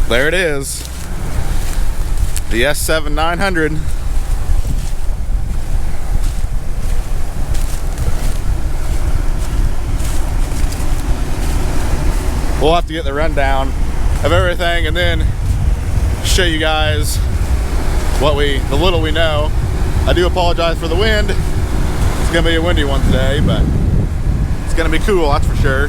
There it is. The S7 900. We'll have to get the rundown of everything and then show you guys the little we know. I do apologize for the wind. It's gonna be a windy one today, but it's gonna be cool, that's for sure.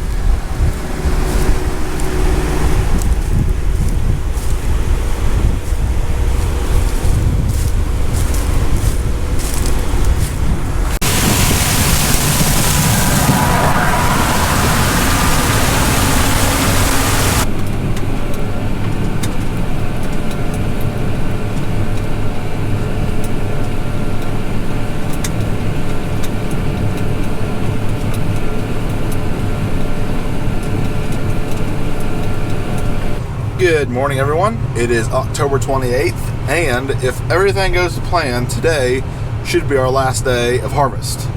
Good morning, everyone. It is October 28th, and if everything goes to plan, today should be our last day of harvest.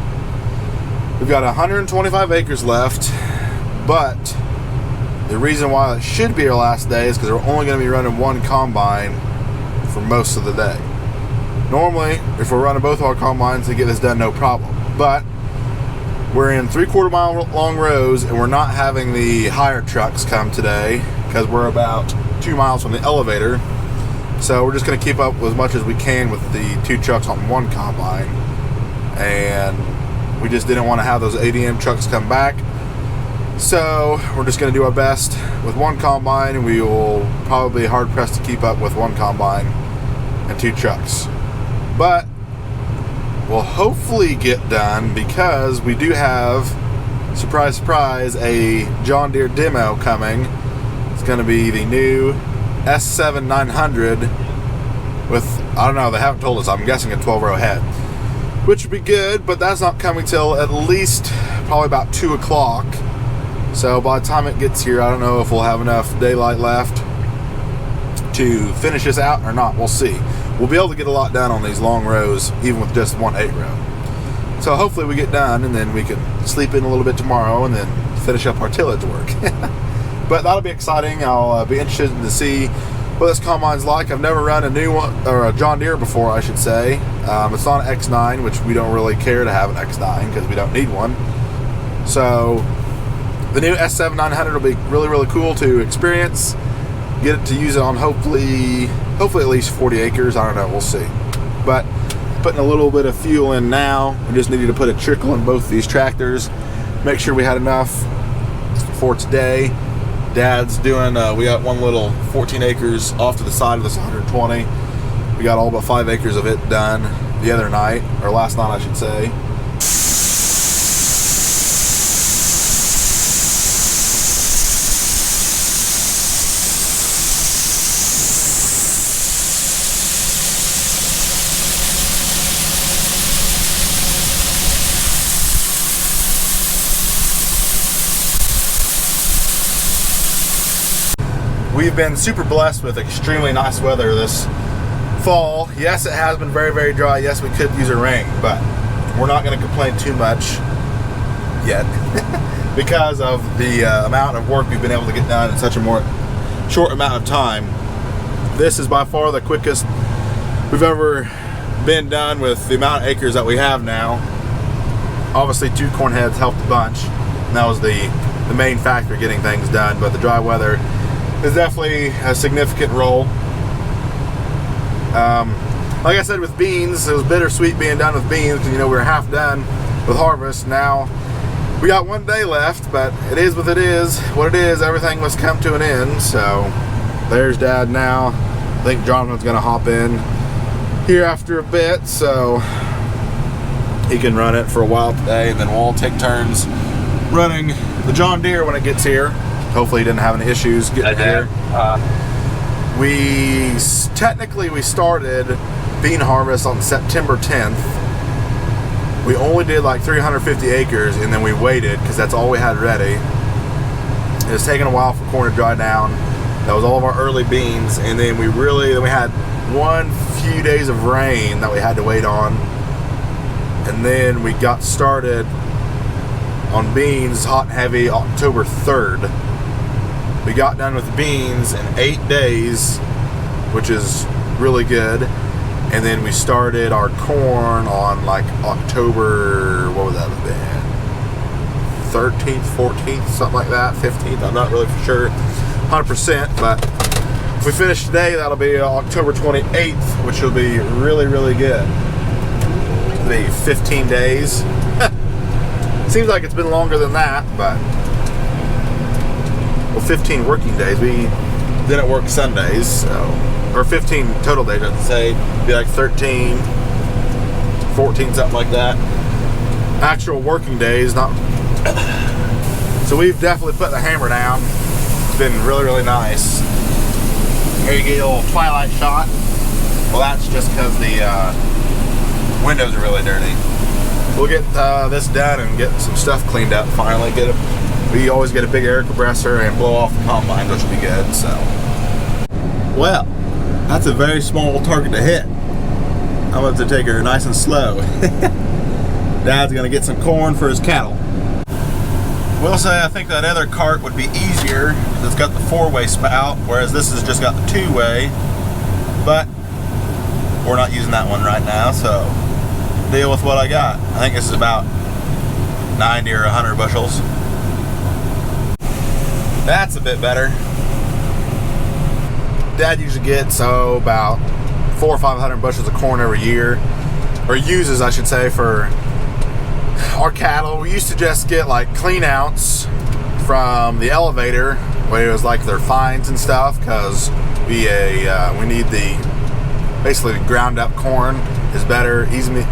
We've got 125 acres left, but the reason why it should be our last day is because we're only going to be running one combine for most of the day. Normally, if we're running both our combines, we get this done no problem, but we're in 3/4 mile long rows, and we're not having the hire trucks come today because we're about 2 miles from the elevator. So we're just going to keep up as much as we can with the 2 trucks on one combine, and we just didn't want to have those ADM trucks come back. So we're just going to do our best with one combine, and we will probably be hard pressed to keep up with one combine and 2 trucks. But we'll hopefully get done because we do have, surprise, surprise, a John Deere demo coming. It's going to be the new S7 900 with, I don't know, they haven't told us, I'm guessing a 12-row head, which would be good, but that's not coming till at least probably about 2 o'clock. So by the time it gets here, I don't know if we'll have enough daylight left to finish this out or not. We'll see. We'll be able to get a lot done on these long rows, even with just one 8-row. So hopefully we get done, and then we can sleep in a little bit tomorrow and then finish up our tillage work. But that'll be exciting. I'll be interested to see what this combine's like. I've never run a new one, or a John Deere before, I should say. It's not an X9, which we don't really care to have an X9 because we don't need one. So the new S7 900 will be really, really cool to experience. Get it to use it on hopefully at least 40 acres. I don't know, we'll see. But putting a little bit of fuel in now. We just needed to put a trickle in both these tractors. Make sure we had enough for today. Dad's doing, we got one little 14 acres off to the side of this 120. We got all but 5 acres of it done the other night, or last night I should say. We've been super blessed with extremely nice weather this fall. Yes, it has been very, very dry. Yes, we could use a rain, but we're not going to complain too much yet because of the amount of work we've been able to get done in such a more short amount of time. This is by far the quickest we've ever been done with the amount of acres that we have now. Obviously, 2 corn heads helped a bunch, and that was the main factor getting things done, but the dry weather is definitely a significant role. Like I said with beans, it was bittersweet being done with beans because, you know, we were half done with harvest. Now we got 1 day left, but it is what it is. What it is, everything must come to an end. So there's Dad now. I think Jonathan's gonna hop in here after a bit, so he can run it for a while today, and then we'll all take turns running the John Deere when it gets here. Hopefully he didn't have any issues getting here. We started bean harvest on September 10th. We only did like 350 acres, and then we waited because that's all we had ready. It was taking a while for corn to dry down. That was all of our early beans, and then we had one few days of rain that we had to wait on, and then we got started on beans hot and heavy October 3rd. We got done with beans in 8 days, which is really good. And then we started our corn on like October, what would that have been? 13th, 14th, something like that, 15th. I'm not really for sure 100%, but if we finish today, that'll be October 28th, which will be really, really good. It'll be 15 days. Seems like it's been longer than that, but well, 15 working days. We didn't work Sundays, so, or 15 total days, I'd say. Be like 13, 14, something like that. Actual working days, not. So we've definitely put the hammer down. It's been really, really nice. Here you get a little twilight shot. Well, that's just because the windows are really dirty. We'll get this done and get some stuff cleaned up finally. We always get a big air compressor and blow off the combine, which will be good. So, well, that's a very small target to hit. I'm going to take her nice and slow. Dad's going to get some corn for his cattle. We'll say I think that other cart would be easier. It's got the 4-way spout, whereas this has just got the 2-way. But we're not using that one right now, so deal with what I got. I think this is about 90 or 100 bushels. That's a bit better. Dad usually gets about 400 or 500 bushels of corn every year, or uses, I should say, for our cattle. We used to just get like clean outs from the elevator, where it was like their fines and stuff, because we need the basically ground up corn is better,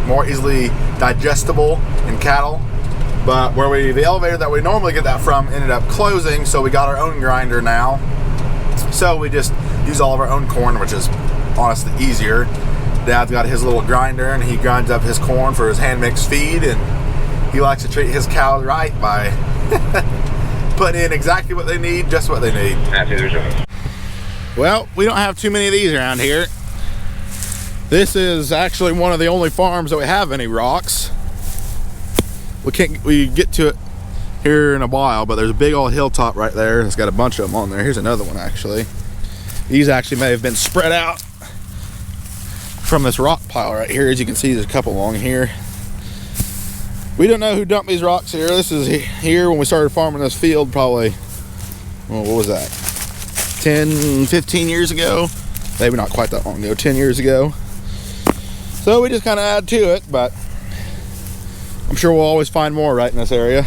more easily digestible in cattle. But the elevator that we normally get that from ended up closing, so we got our own grinder now. So we just use all of our own corn, which is honestly easier. Dad's got his little grinder and he grinds up his corn for his hand mixed feed, and he likes to treat his cows right by putting in exactly what they need, just what they need. Well, we don't have too many of these around here. This is actually one of the only farms that we have any rocks. We get to it here in a while, but there's a big old hilltop right there. It's got a bunch of them on there. Here's another one actually. These actually may have been spread out from this rock pile right here. As you can see, there's a couple along here. We don't know who dumped these rocks here. This is here when we started farming this field, probably, well, what was that? 10, 15 years ago? Maybe not quite that long ago, 10 years ago. So we just kind of add to it, but I'm sure we'll always find more right in this area.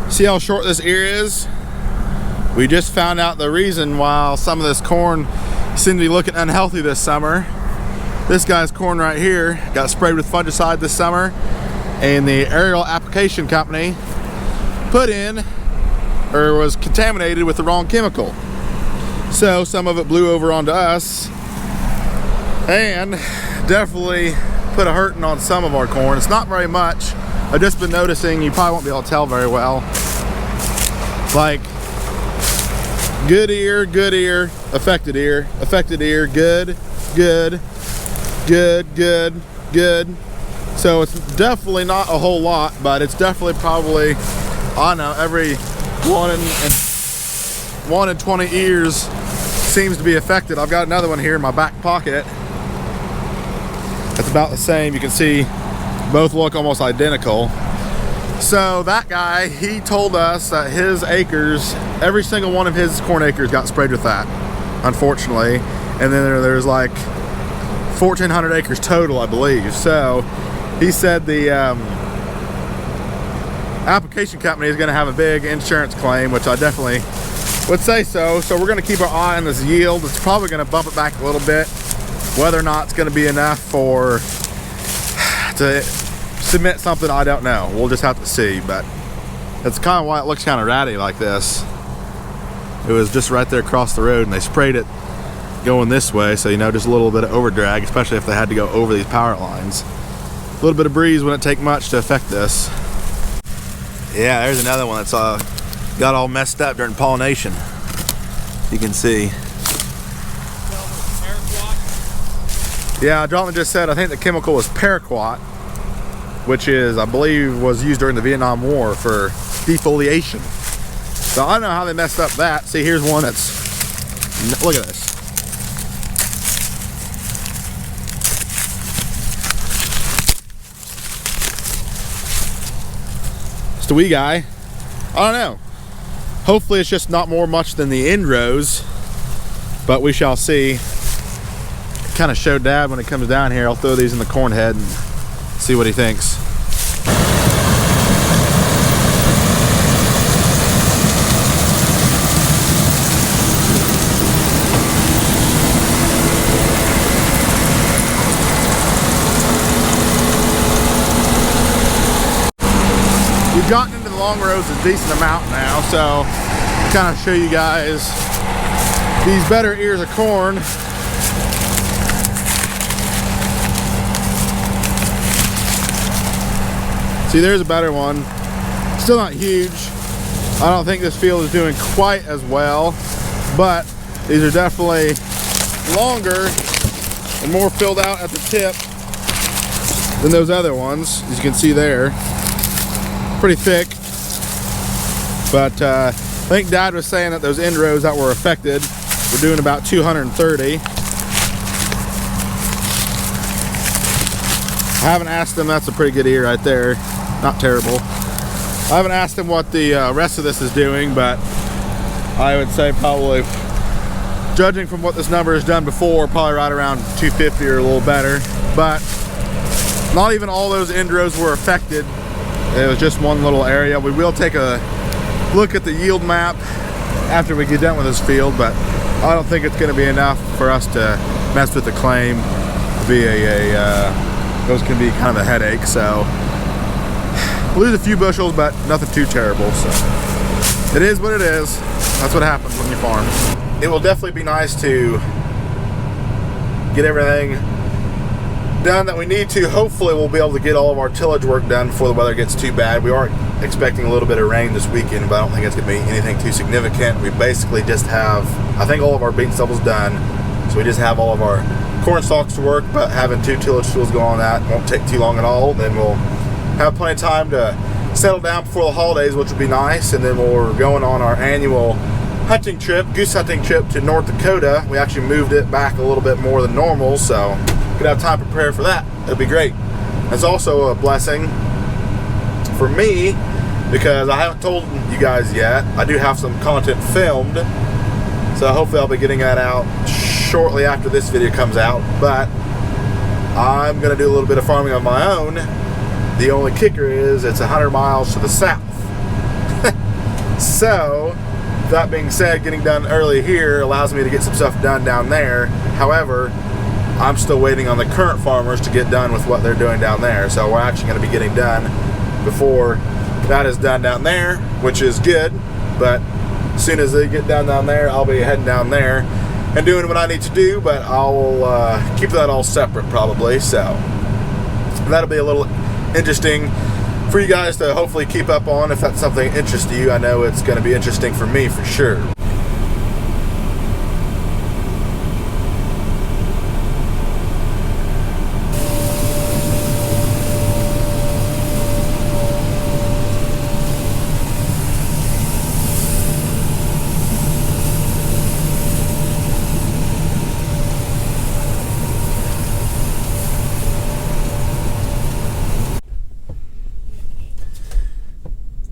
See how short this ear is? We just found out the reason why some of this corn seemed to be looking unhealthy this summer. This guy's corn right here got sprayed with fungicide this summer, and the aerial application company put in, or was contaminated with the wrong chemical. So some of it blew over onto us and definitely put a hurting on some of our corn. It's not very much. I've just been noticing, you probably won't be able to tell very well, like good ear, affected ear, good, good, good, good, good. So it's definitely not a whole lot, but it's definitely probably, I don't know, every 1 in 20 ears seems to be affected. I've got another one here in my back pocket. It's about the same. You can see both look almost identical. So that guy, he told us that his acres, every single one of his corn acres got sprayed with that, unfortunately. And then there's like 1,400 acres total, I believe. So he said the application company is going to have a big insurance claim, which I definitely would say so. So we're going to keep our eye on this yield. It's probably going to bump it back a little bit. Whether or not it's going to be enough to submit something, I don't know. We'll just have to see, but that's kind of why it looks kind of ratty like this. It was just right there across the road, and they sprayed it going this way, so you know, just a little bit of overdrag, especially if they had to go over these power lines. A little bit of breeze wouldn't take much to affect this. Yeah, there's another one that's got all messed up during pollination. You can see. Yeah, Jonathan just said, I think the chemical was paraquat, which is, I believe, was used during the Vietnam War for defoliation. So I don't know how they messed up that. See, here's one that's, look at this. Just a wee guy. I don't know. Hopefully it's just not more much than the end rows, but we shall see. Kind of show Dad when it comes down here. I'll throw these in the corn head and see what he thinks. We've gotten into the long rows a decent amount now, so I'll kind of show you guys these better ears of corn. See, there's a better one. Still not huge. I don't think this field is doing quite as well, but these are definitely longer and more filled out at the tip than those other ones, as you can see there. Pretty thick, but I think Dad was saying that those end rows that were affected were doing about 230. I haven't asked him. That's a pretty good ear right there, not terrible. I haven't asked him what the rest of this is doing, but I would say probably, judging from what this number has done before, probably right around 250 or a little better. But not even all those end rows were affected. It was just one little area. We will take a look at the yield map after we get done with this field, but I don't think it's going to be enough for us to mess with the claim. Be those can be kind of a headache. So we'll lose a few bushels, but nothing too terrible. So it is what it is. That's what happens when you farm. It will definitely be nice to get everything done that we need to. Hopefully we'll be able to get all of our tillage work done before the weather gets too bad. We are expecting a little bit of rain this weekend, but I don't think it's going to be anything too significant. We basically just have, I think, all of our bean stubbles done, so we just have all of our corn stalks to work, but having 2 tillage tools go on that won't take too long at all. Then we'll have plenty of time to settle down before the holidays, which would be nice. And then we're going on our annual hunting trip, goose hunting trip to North Dakota. We actually moved it back a little bit more than normal, so could have time to prepare for that. It'll be great. It's also a blessing for me because I haven't told you guys yet. I do have some content filmed, so hopefully I'll be getting that out shortly after this video comes out. But I'm gonna do a little bit of farming on my own. The only kicker is it's 100 miles to the south. So that being said, getting done early here allows me to get some stuff done down there. However, I'm still waiting on the current farmers to get done with what they're doing down there. So we're actually going to be getting done before that is done down there, which is good. But as soon as they get down there, I'll be heading down there and doing what I need to do. But I'll keep that all separate probably. So that'll be a little interesting for you guys to hopefully keep up on if that's something that interests you. I know it's going to be interesting for me for sure.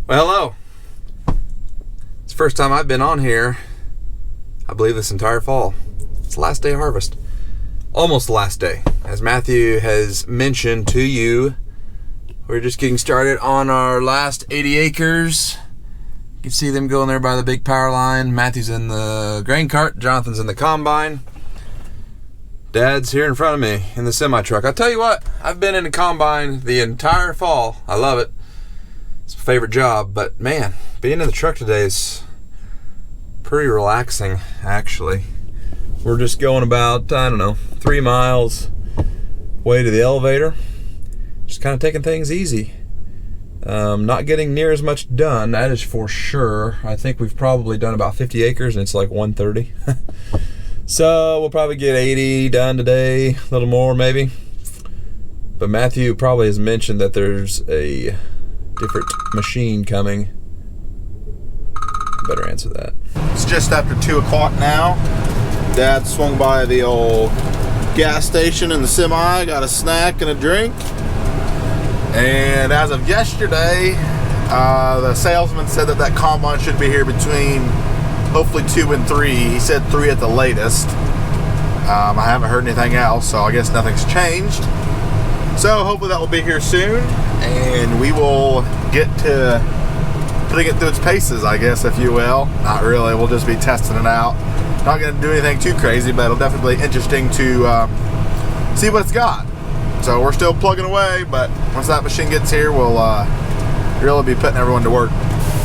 Well, hello. It's the first time I've been on here, I believe, this entire fall. It's the last day of harvest. Almost the last day. As Matthew has mentioned to you, we're just getting started on our last 80 acres. You can see them going there by the big power line. Matthew's in the grain cart. Jonathan's in the combine. Dad's here in front of me in the semi-truck. I'll tell you what, I've been in the combine the entire fall. I love it. It's my favorite job, but man, being in the truck today is pretty relaxing, actually. We're just going about, I don't know, 3 miles way to the elevator. Just kind of taking things easy. Not getting near as much done, that is for sure. I think we've probably done about 50 acres and it's like 130. So we'll probably get 80 done today, a little more maybe. But Matthew probably has mentioned that there's a different machine coming better answer that. It's just after 2 o'clock now. Dad swung by the old gas station in the semi, got a snack and a drink. And as of yesterday, the salesman said that combine should be here between hopefully 2 and 3. He said 3 at the latest. I haven't heard anything else, so I guess nothing's changed. So hopefully that will be here soon, and we will get to putting it through its paces, I guess, if you will. Not really, we'll just be testing it out. Not going to do anything too crazy, but it'll definitely be interesting to see what it's got. So we're still plugging away, but once that machine gets here, we'll really be putting everyone to work.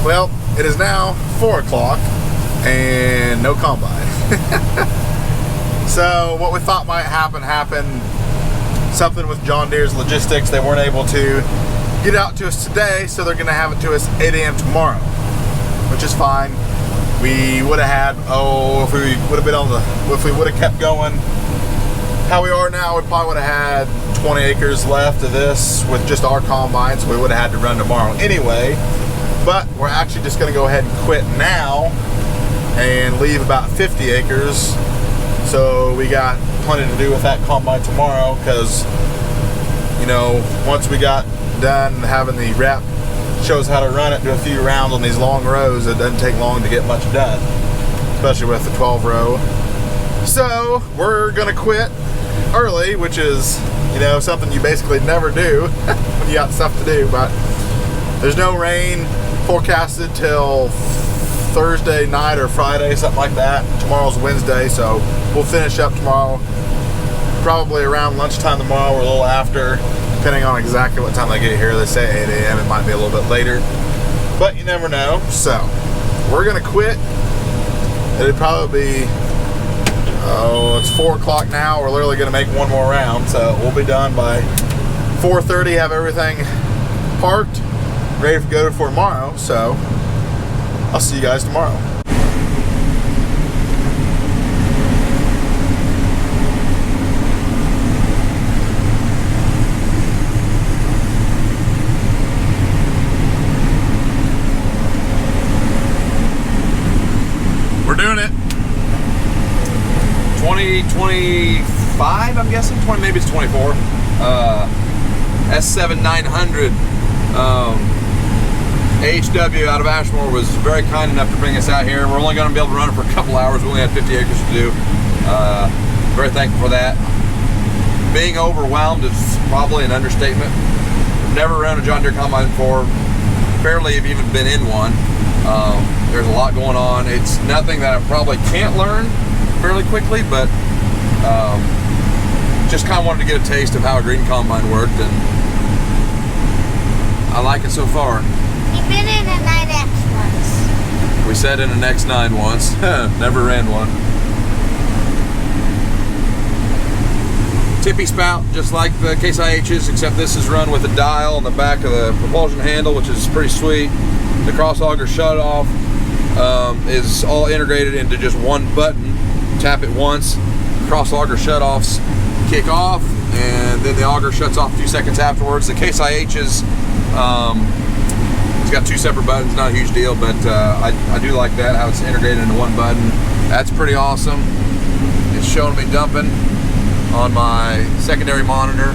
Well, it is now 4 o'clock and no combine. So what we thought might happen happened. Something with John Deere's logistics. They weren't able to get out to us today, so they're going to have it to us 8 a.m. tomorrow, which is fine. We would have had, if we would have kept going how we are now, we probably would have had 20 acres left of this with just our combine, so we would have had to run tomorrow anyway. But we're actually just going to go ahead and quit now and leave about 50 acres. So we got plenty to do with that combine tomorrow, because, you know, once we got done having the rep shows how to run it, do a few rounds on these long rows, it doesn't take long to get much done, especially with the 12 row. So we're gonna quit early, which is, you know, something you basically never do when you got stuff to do. But there's no rain forecasted till Thursday night or Friday, something like that. Tomorrow's Wednesday, so we'll finish up tomorrow probably around lunchtime tomorrow or a little after, depending on exactly what time they get here. They say 8 a.m. It might be a little bit later, but you never know. So we're gonna quit. It'd probably be, it's 4 o'clock now. We're literally gonna make one more round, so we'll be done by 4:30, have everything parked, ready to go for tomorrow. So I'll see you guys tomorrow. We're doing it. 2025, I'm guessing. Maybe it's 24. S7 900. AHW out of Ashmore was very kind enough to bring us out here. We're only going to be able to run it for a couple hours. We only had 50 acres to do. Very thankful for that. Being overwhelmed is probably an understatement. Never run a John Deere combine before. Barely have even been in one. There's a lot going on. It's nothing that I probably can't learn fairly quickly, but just kind of wanted to get a taste of how a green combine worked, and I like it so far. You've been in a 9X once. We sat in an X9 once. Never ran one. Tippy spout, just like the Case IHs, except this is run with a dial on the back of the propulsion handle, which is pretty sweet. The cross auger shut off is all integrated into just one button. Tap it once, cross auger shut offs kick off, and then the auger shuts off a few seconds afterwards. The Case IHs, it's got 2 separate buttons, not a huge deal, but I do like that, how it's integrated into one button. That's pretty awesome. It's showing me dumping on my secondary monitor.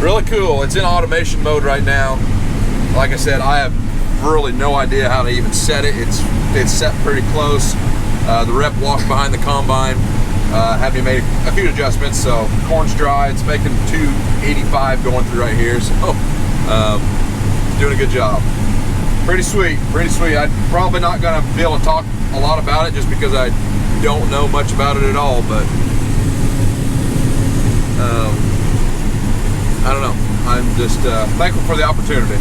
Really cool. It's in automation mode right now. Like I said, I have really no idea how to even set it. It's set pretty close. The rep walked behind the combine, had me make a few adjustments. So corn's dry. It's making 285 going through right here. So doing a good job. Pretty sweet. Pretty sweet. I'm probably not gonna be able to talk a lot about it just because I don't know much about it at all, but I don't know. I'm just thankful for the opportunity.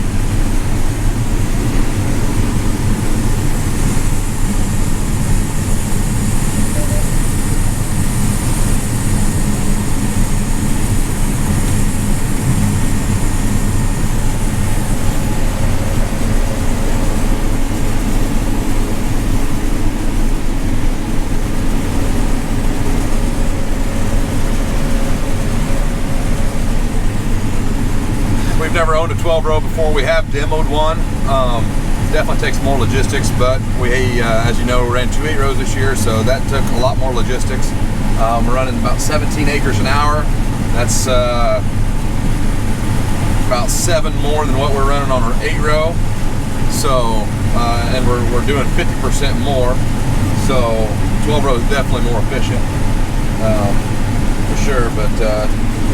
Never owned a 12 row before. We have demoed one. definitely takes more logistics, but we, as you know, ran 2 8-rows this year, so that took a lot more logistics. We're running about 17 acres an hour. That's about 7 more than what we're running on our 8-row. So, and we're doing 50% more. So 12 rows is definitely more efficient, for sure. But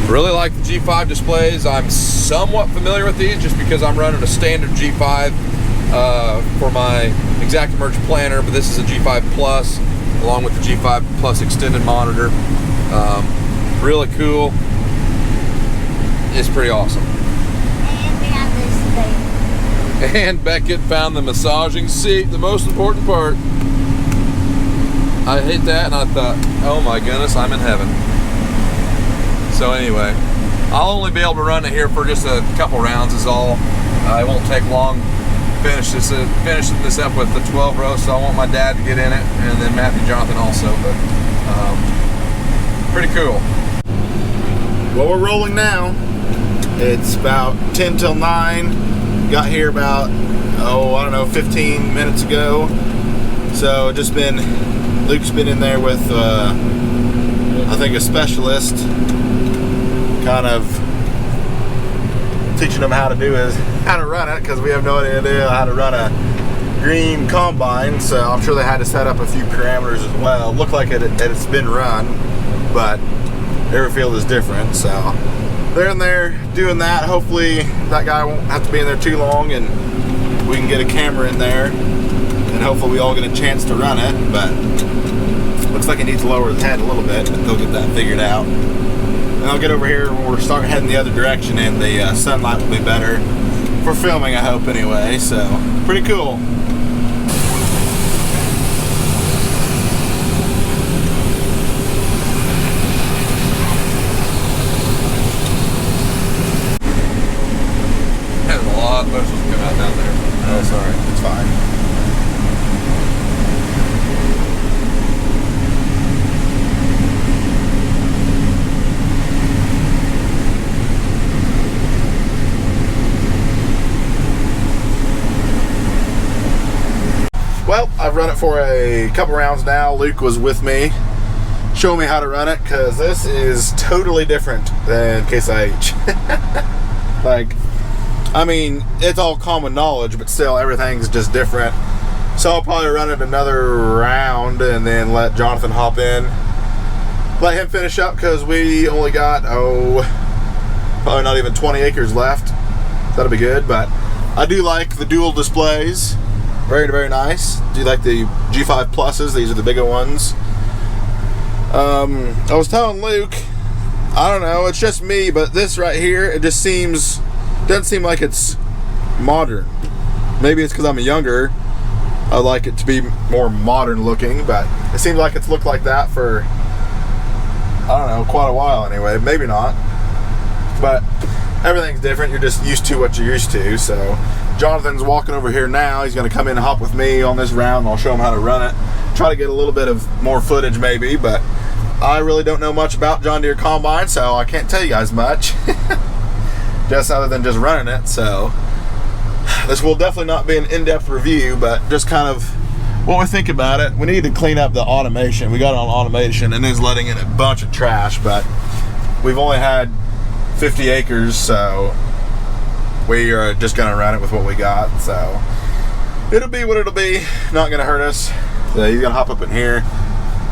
really like the G5 displays. I'm somewhat familiar with these just because I'm running a standard G5 for my ExactEmerge planner, but this is a G5 Plus along with the G5 Plus extended monitor. Really cool. It's pretty awesome. And we have this thing. And Beckett found the massaging seat, the most important part. I hit that and I thought, oh my goodness, I'm in heaven. So anyway, I'll only be able to run it here for just a couple rounds is all. It won't take long finishing this up with the 12 row, so I want my dad to get in it, and then Matthew Jonathan also, but pretty cool. Well, we're rolling now. It's about 10 till 9. Got here about, 15 minutes ago. So just Luke's been in there with, I think, a specialist, kind of teaching them how to run it, because we have no idea how to run a green combine. So I'm sure they had to set up a few parameters as well. Looked like it's been run, but every field is different. So they're in there doing that. Hopefully that guy won't have to be in there too long, and we can get a camera in there, and hopefully we all get a chance to run it. But looks like it needs to lower the head a little bit, but they'll get that figured out. And I'll get over here when we're starting heading the other direction, and the sunlight will be better for filming, I hope, anyway. So, pretty cool. There's a lot of bushes coming out down there. Oh, sorry. It's fine. Well, I've run it for a couple rounds now. Luke was with me, showing me how to run it, because this is totally different than Case IH. Like, I mean, it's all common knowledge, but still, everything's just different. So I'll probably run it another round and then let Jonathan hop in. Let him finish up, because we only got, probably not even 20 acres left. That'll be good, but I do like the dual displays. Very, very nice. Do you like the G5 Pluses? These are the bigger ones. I was telling Luke, I don't know, it's just me, but this right here, it just doesn't seem like it's modern. Maybe it's because I'm younger. I like it to be more modern looking, but it seems like it's looked like that for, I don't know, quite a while anyway. Maybe not. But everything's different. You're just used to what you're used to. So Jonathan's walking over here now. He's going to come in and hop with me on this round, and I'll show him how to run it. Try to get a little bit of more footage maybe, but I really don't know much about John Deere Combine, so I can't tell you guys much. Just other than just running it. So this will definitely not be an in-depth review, but just kind of what we think about it. We need to clean up the automation. We got it on automation, and it's letting in a bunch of trash, but we've only had 50 acres, so we are just gonna run it with what we got. So it'll be what it'll be. Not gonna hurt us. So he's gonna hop up in here.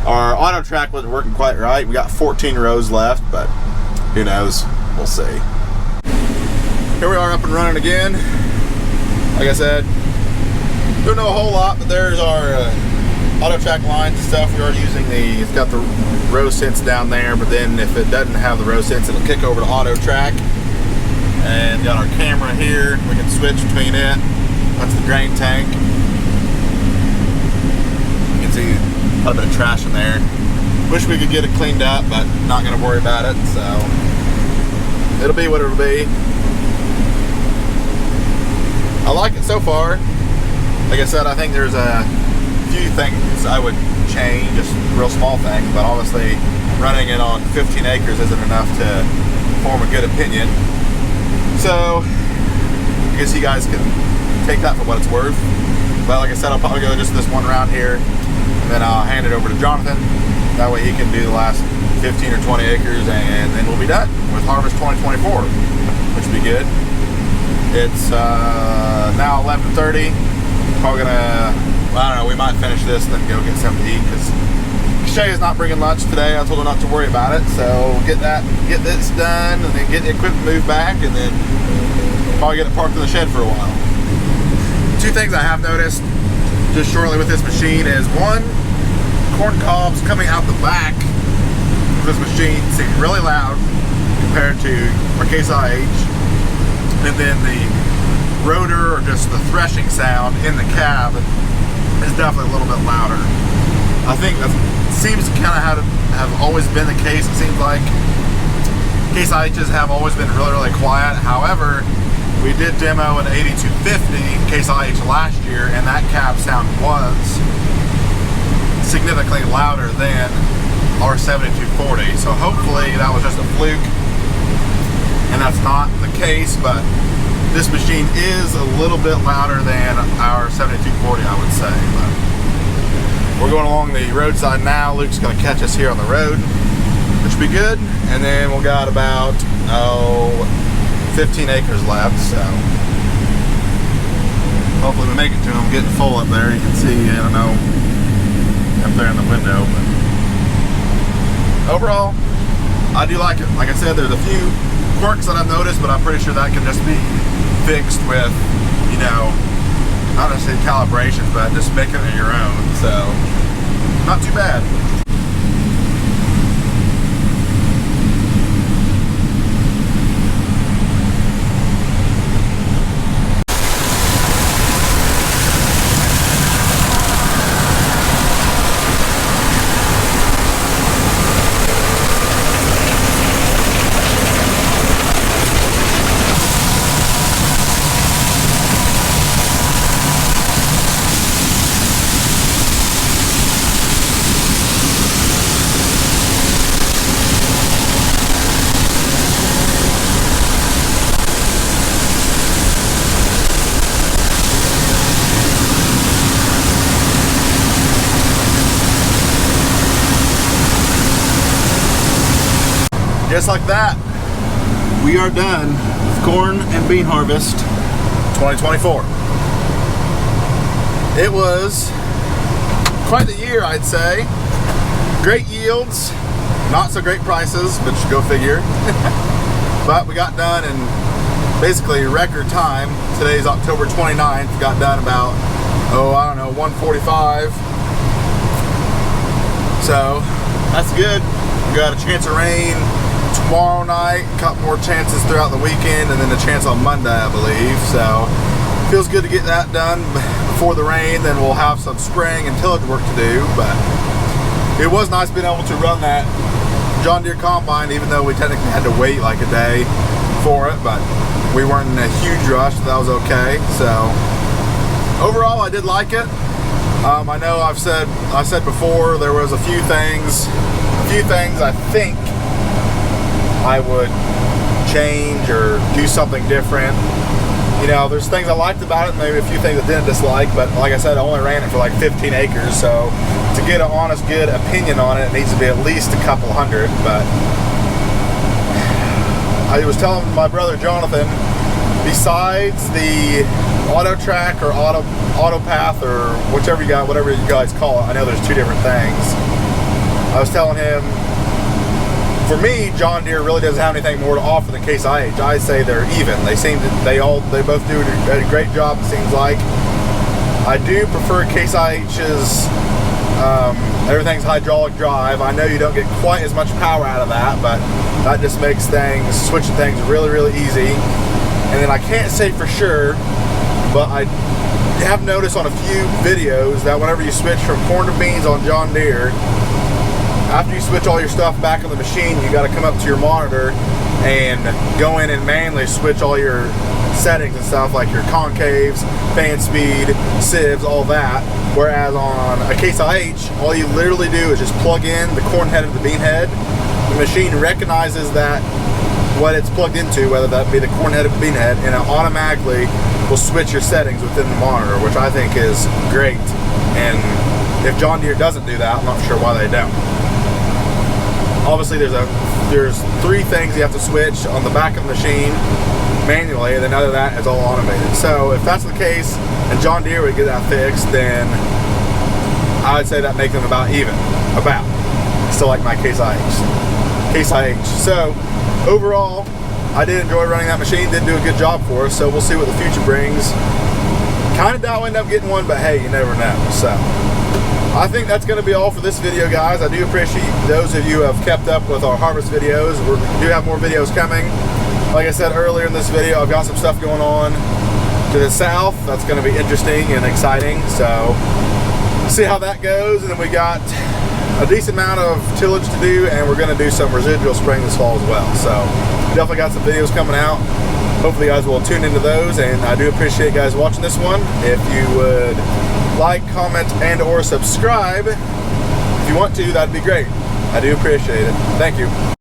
Our auto track wasn't working quite right. We got 14 rows left, but who knows? We'll see. Here we are up and running again. Like I said, don't know a whole lot, but there's our auto track lines and stuff. We're already using it's got the row sense down there, but then if it doesn't have the row sense, it'll kick over to auto track. And got our camera here. We can switch between it. That's the drain tank. You can see quite a bit of trash in there. Wish we could get it cleaned up, but not gonna worry about it. So it'll be what it'll be. I like it so far. Like I said, I think there's a few things I would change, just real small things, but honestly, running it on 15 acres isn't enough to form a good opinion. So I guess you guys can take that for what it's worth. But like I said, I'll probably go just this one round here, and then I'll hand it over to Jonathan. That way he can do the last 15 or 20 acres, and then we'll be done with Harvest 2024, which will be good. It's now 11:30. Probably gonna, well, I don't know, we might finish this and then go get something to eat, because Shay is not bringing lunch today. I told her not to worry about it, so get this done, and then get the equipment moved back, and then probably get it parked in the shed for a while. Two things I have noticed just shortly with this machine is, one, corn cobs coming out the back of this machine seem really loud compared to our Case IH, and then the rotor or just the threshing sound in the cab is definitely a little bit louder. I think that seems to kind of have always been the case. It seems like Case IHs have always been really quiet. However, we did demo an 8250 Case IH last year, and that cab sound was significantly louder than our 7240. So hopefully that was just a fluke, and that's not the case. But this machine is a little bit louder than our 7240, I would say. But we're going along the roadside now. Luke's going to catch us here on the road, which will be good. And then we've got about 15 acres left. So hopefully we make it to them. Getting full up there. You can see, I don't know, up there in the window. But overall, I do like it. Like I said, there's a few quirks that I've noticed, but I'm pretty sure that can just be fixed with, you know, not necessarily calibrations, but just making it your own. So, not too bad. Just like that, we are done with corn and bean harvest 2024. It was quite the year, I'd say. Great yields, not so great prices, but go figure. But we got done in basically record time. Today's October 29th. Got done about, I don't know, 1:45. So that's good. We got a chance of rain tomorrow night, a couple more chances throughout the weekend, and then a chance on Monday, I believe. So feels good to get that done before the rain. Then we'll have some spraying and tillage work to do. But it was nice being able to run that John Deere combine, even though we technically had to wait like a day for it. But we weren't in a huge rush, so that was okay. So overall, I did like it. I know I said before there was a few things I think I would change or do something different. You know, there's things I liked about it, maybe a few things I didn't dislike, but like I said, I only ran it for like 15 acres, so to get an honest, good opinion on it, it needs to be at least a couple hundred. But I was telling my brother Jonathan, besides the auto track or auto path or whatever you guys call it, I know there's two different things. I was telling him, for me, John Deere really doesn't have anything more to offer than Case IH. I say they're even. They both do a great job, it seems like. I do prefer Case IH's, everything's hydraulic drive. I know you don't get quite as much power out of that, but that just makes switching things really, really easy. And then I can't say for sure, but I have noticed on a few videos that whenever you switch from corn to beans on John Deere, after you switch all your stuff back on the machine, you got to come up to your monitor and go in and manually switch all your settings and stuff, like your concaves, fan speed, sieves, all that. Whereas on a Case IH, all you literally do is just plug in the corn head and the bean head. The machine recognizes that what it's plugged into, whether that be the corn head or bean head, and it automatically will switch your settings within the monitor, which I think is great. And if John Deere doesn't do that, I'm not sure why they don't. Obviously, there's 3 things you have to switch on the back of the machine manually, and then other than that, it's all automated. So if that's the case, and John Deere would get that fixed, then I would say that makes them about even. About. Still like my Case IH. So overall, I did enjoy running that machine. Did do a good job for us. So we'll see what the future brings. Kind of doubt we'll end up getting one, but hey, you never know. So I think that's going to be all for this video, guys. I do appreciate those of you who have kept up with our harvest videos. We do have more videos coming. Like I said earlier in this video, I've got some stuff going on to the south that's going to be interesting and exciting. So see how that goes. And then we got a decent amount of tillage to do, and we're going to do some residual spraying this fall as well. So definitely got some videos coming out. Hopefully you guys will tune into those, and I do appreciate you guys watching this one. If you would like, comment, and or subscribe if you want to, that'd be great. I do appreciate it. Thank you.